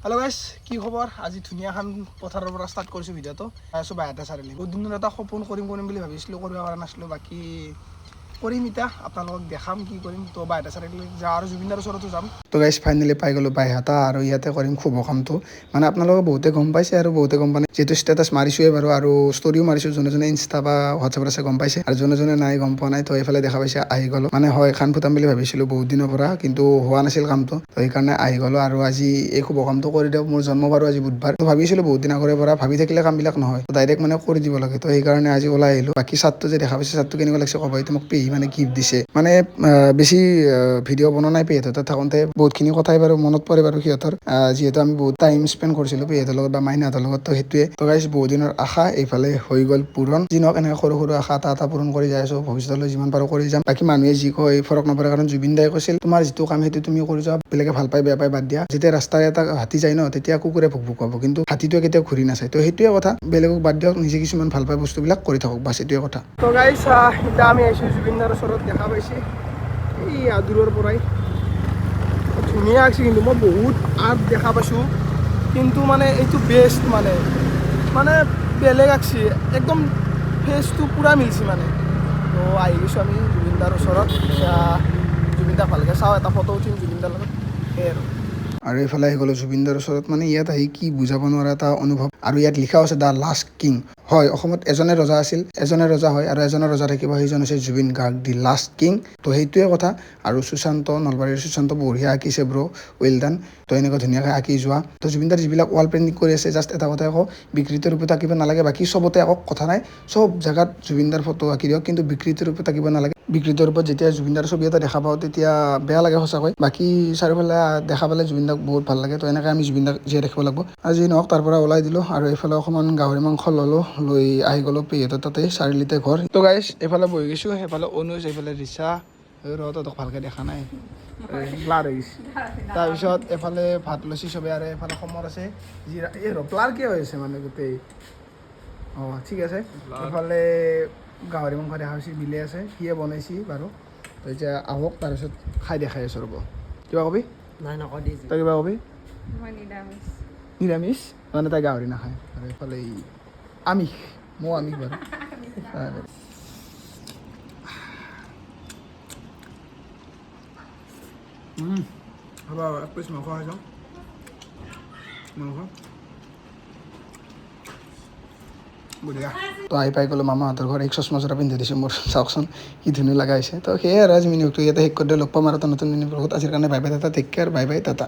Hello' গাইছ, কি খবৰ? আজি ধুনীয়া এখন পথাৰৰ পৰা ষ্টাৰ্ট কৰিছোঁ ভিডিঅ'টো। আছোঁ বাইহাটা চাৰিআলি। বহুত দিনৰ এটা সপোন কৰিম বুলি ভাবিছিলোঁ, কৰিব পৰা নাছিলোঁ। বাকী কৰিম এতিয়া, আপোনালোকক দেখাম কি কৰিম। তো বাইহাটা চাৰিআলি যাওঁ আৰু জুবিনদাৰ ওচৰতো যাম। তো গাইছ ফাইনেলি পাই গ'লোঁ বাইহাটা, আৰু ইয়াতে কৰিম শুভ কামটো। মানে আপোনালোকে বহুতে গম পাইছে আৰু বহুতে গম পোৱা নাই, যিহেতু ষ্টেটাছ মাৰিছোঁৱে বাৰু, আৰু ষ্টৰিও মাৰিছোঁ। যোনে ইনষ্টা বা হোৱাটছএপত আছে গম পাইছে, আৰু যোনে নাই গম পোৱা নাই। তো এইফালে দেখা পাইছে আহি গ'লোঁ। মানে হয় খান ফুটাম বুলি ভাবিছিলোঁ বহুত দিনৰ পৰা, কিন্তু হোৱা নাছিল কামটো। তো সেইকাৰণে আহি গ'লোঁ, আৰু আজি এই শুভ কামটো কৰি দিয়ক। মোৰ জন্ম বাৰো আজি বুধবাৰ। তো ভাবিছিলোঁ বহুত দিন আগৰে পৰা, ভাবি থাকিলে কামবিলাক নহয়, ডাইৰেক্ট মানে কৰি দিব লাগে। তো সেইকাৰণে আজি ওলাই আহিলোঁ। বাকী চাৰ্টটো যে দেখা পাইছে, চাৰ্টটো কেনেকুৱা লাগিছে ক'ব। এইটো মোক পেহী মানে গিফ্ট দিছে। মানে বেছি ভিডিঅ' বনোৱা নাই পেহীহঁতৰ তাত থাকোঁতে, বহুতখিনি কথাই বাৰু মনত পৰে বাৰু সিহঁতৰ, যিহেতু আমি বহুত টাইম স্পেণ্ড কৰিছিলোঁ পেহীহঁতৰ লগত বা মাইনাহঁতৰ লগত। তো সেইটোৱে। তো গাইছ বহুত দিনৰ আশা এইফালে হৈ গ'ল পূৰণ। যি নহওক এনেকৈ সৰু সৰু আশা এটা পূৰণ কৰি যাই আছোঁ। ভৱিষ্যতলৈ যিমান পাৰোঁ কৰি যাম। বাকী মানুহে যি কয় ফৰক নপৰে, কাৰণ জুবিন দাই কৈছিল তোমাৰ যিটো কাম সেইটো তুমি কৰি যোৱা, বেলেগে ভাল পাই বেয়া পাই বাদ দিয়া। যেতিয়া ৰাস্তাৰে এটা হাতী যায় ন, তেতিয়া কুকুৰে ভুক ভুকাব, কিন্তু হাতীটোৱে কেতিয়াও ঘূৰি নাচায়। তো সেইটোৱে কথা, বেলেগক বাদ দিয়ক, নিজে কিছুমান ভাল পাই বস্তুবিলাক কৰি থাকক, বাছ এইটোৱে কথা। তো গাইছ এতিয়া আমি আহিছোঁ জুবিনদাৰ ওচৰত। দেখা পাইছে এই দূৰৰ পৰাই ধুনীয়া আছে, কিন্তু মই বহুত আৰ্ট দেখা পাইছোঁ, কিন্তু মানে এইটো বেষ্ট মানে বেলেগ আঁকছি, একদম ফেচটো পূৰা মিলছি মানে। তো আহি গৈছোঁ আমি জুবিনদাৰ ওচৰত। এতিয়া জুবিনদাক ভালকৈ চাওঁ, এটা ফটো উঠিম জুবিনদাৰ লগত, সেয়াই আৰু এইফালে আহি গ'লোঁ জুবিনদাৰ ওচৰত। মানে ইয়াত আহি কি বুজাব নোৱাৰা এটা অনুভৱ। আৰু ইয়াত লিখাও আছে দ্য লাষ্ট কিং। হয়, অসমত এজনে ৰজা আছিল, এজনে ৰজা হয়, আৰু এজনে ৰজা থাকিব, সেইজন হৈছে Zubeen Garg, the last king. তো সেইটোৱে কথা। আৰু সুশান্ত, নলবাৰীৰ সুশান্ত বঢ়িয়া আঁকিছে ব্ৰ, ৱেল ডান। তো এনেকুৱা ধুনীয়াকৈ আঁকি যোৱা। তো জুবিনদাৰ যিবিলাক ৱাল পেইণ্টিং কৰি আছে, জাষ্ট এটা কথাই কওঁ, বিকৃত ৰূপত আঁকিব নালাগে। বাকী চবতে আঁকক, কথা নাই, চব জেগাত জুবিনদাৰ ফটো আঁকি দিয়ক, কিন্তু বিকৃত ৰূপত আঁকিব নালাগে। বিকৃত ৰূপত যেতিয়া জুবিনদাৰ ছবি এটা দেখা পাওঁ, তেতিয়া বেয়া লাগে সঁচাকৈ। বাকী চাৰিওফালে দেখা পালে জুবিনদাক বহুত ভাল লাগে। তো এনেকৈ আমি জুবিনদাক জীয়াই ৰাখিব লাগিব। আজি নহওক তাৰ পৰা ওলাই দিলোঁ, আৰু এইফালে অকণমান গাহৰি মাংস ল'লোঁ, লৈ আহি গ'লোঁ পেহীহঁতৰ তাতে, চাৰিআলিতে ঘৰ। তো গাইছ এইফালে বহি গৈছোঁ, সেইফালে অনুজ, এইফালে ৰিচা। তহঁতক ভালকৈ দেখা নাই, ব্লাৰ হৈ গৈছে। তাৰপিছত এফালে ভাত লৈছে চবে, আৰু এফালে সমৰ আছে জিৰা। এই ব্লাৰ কিয় হৈ আছে মানে গোটেই? অঁ ঠিক আছে। এফালে গাহৰি মাংস দেখা পাইছে, বিলে আছে, সিয়ে বনাইছে বাৰু। তো এতিয়া আহক, তাৰপিছত খাই দেখাই আছোঁ ৰ'ব। কিবা কবি? নাই নকওঁ, তই কিবা কবি? মই নিৰামিষ। নিৰামিষ মানে তাই গাহৰি নাখায়, আৰু এইফালে আমিষ, ময়ো আমিষ বাৰু। হ'ব এক পিচ মাংস খাই যাওঁ, মাংস বঢ়িয়া। তো আহি পাই গ'লোঁ মামাহঁতৰ ঘৰ। এক চশমা জোৰা পিন্ধি দিছোঁ মোৰ, চাওকচোন কি ধুনীয়া লগাইছে। তো সেয়াই আৰু আজি মিনিটটো ইয়াতে শেষ কৰি দিওঁ। লগ পাম আৰু এটা নতুন মিনি ব্লগত। আজিৰ কাৰণে bye bye tata, take care, bye bye Tata.